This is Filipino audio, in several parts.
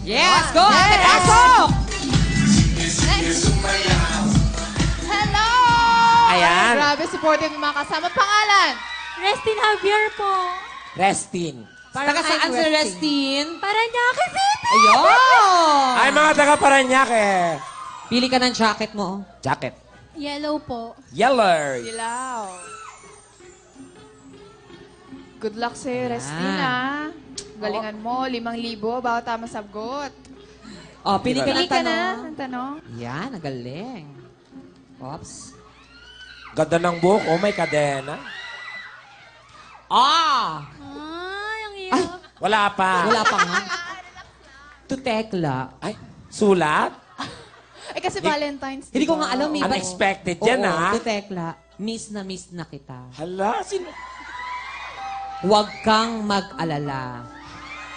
Yes, go! Ate, pasok! Hello! Ayan. Grabe, supportive yung mga kasama. Pangalan? Restin Javier po. Restin. Taga saan si Restin? Paranaque City! Ayun! Ay, mga taga Paranaque. Pili ka ng jacket mo. Jacket. Yellow po. Yeller. Dilaw. Good luck sa'yo, Restina. Galingan mo, 5,000, bawat tama sagot. Oh, pili ka ng Pili ka tanong. na ng tanong. Yan, nagaling. Oops. Ganda ng buhok. Oh, may kadena. Ah! Ay, ang Ay, hirap. Wala pa. wala pa nga. Tutekla. Ay, sulat? Eh, kasi Valentine's. Hindi ko diba? nga alam eh. Unexpected yan, Oo, ha? Tutekla. Miss na kita. Hala, sino? Huwag kang mag-alala.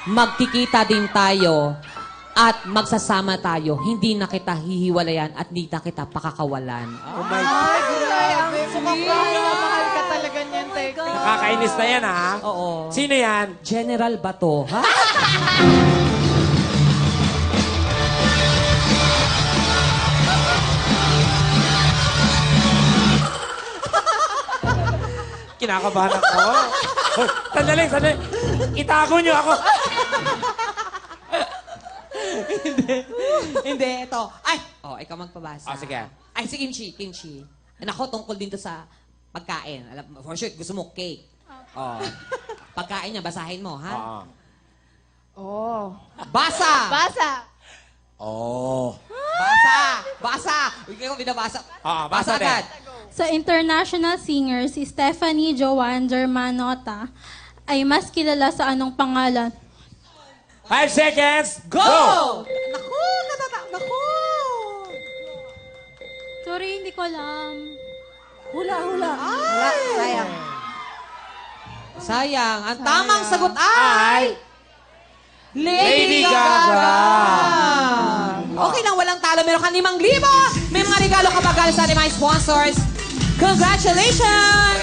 Magkikita din tayo at magsasama tayo. Hindi na kita hihiwalayan at hindi na kita pakakawalan. Oh my God. Ay, gulay. Ang sumapahal na mahal ka talaga niyan, Tekla. Nakakainis na yan, ha? Oo. Sino yan? General Bato, ha? Kinakabahan ako. Hoy, sandali. Itago niyo ako. Hindi, ito. Ay! Oh, ikaw magpabasa. Ah, sige. Ay, si Kimchi. Nako, tungkol din to sa pagkain. Alam, for sure, gusto mo cake. Oh. Pagkain niya, basahin mo, ha? Oo. Oh. Basa! Basa. Oh. Basa! Ikaw binabasa. Basa din. agad. Sa international singer, si Stephanie Joanne Germanota ay mas kilala sa anong pangalan? 5 seconds. Go! Go! Naku! Sorry, hindi ko alam. Hula. Sayang. Sayang. Ang tamang sagot ay... Lady Gaga! Okay lang, walang talo. Meron kang 5,000. May mga regalo ka pa galing sa ating mga sponsors. Congratulations!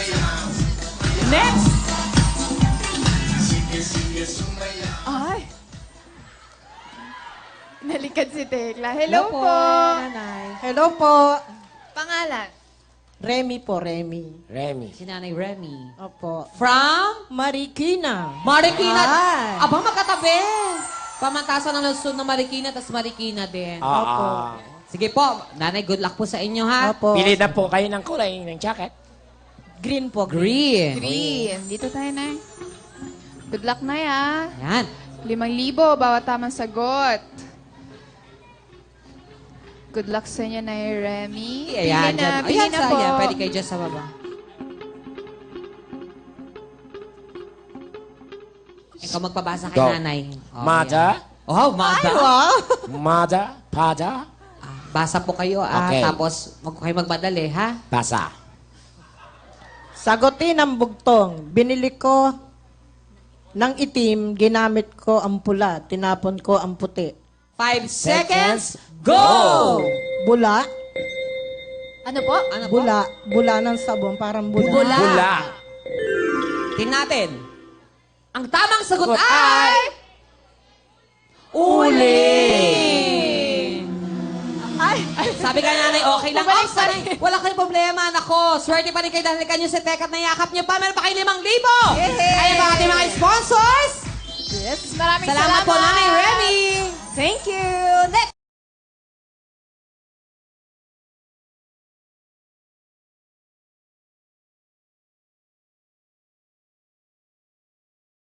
Next! Ay. Nalikad si Tekla. Hello po. Nanay. Hello po. Pangalan? Remy po, Remy. Remy. Si Nanay Remy. Opo. From Marikina. Marikina. Ay. Abang magkatabi. Pamantasan ng lusod ng Marikina, tas Marikina din. Oo. Sige po, Nanay, good luck po sa inyo, ha? Opo. Pili na po kayo ng kulay ng jacket. Green po. Green. Green. Dito tayo na. Good luck na ya. Yan. 5,000, bawat tamang sagot. Good luck sa inyo na Remy. Ayan, dyan. Pili Ayan, na po. saya. Pwede kayo dyan sa baba. Ikaw magpabasa kay Go. Nanay. Oh, Mada. yan. Oh, Mada. Mada. Pada. Basa po kayo, Okay. tapos kayo magmadali, ha? Basa. Sagutin ang bugtong. Binili ko ng itim, ginamit ko ang pula, tinapon ko ang puti. 5 seconds, go! Bula, Ano po? Ano po? bula ng sabon, parang bula. Bula. Bula. Tingnan natin. Ang tamang sagot Sagot ay... Uling. Ay. Sabi ka Nanay, okay lang. Bumalik Oh, pa sanay. Wala kayong problema. Nako, swerte pa rin kayo dahil kanyo sa tekat na yakap niyo pa. Meron pa kayo 5,000. Yay! Ayan ba ating mga sponsors? Yes, maraming Salamat po, Nanay Remy.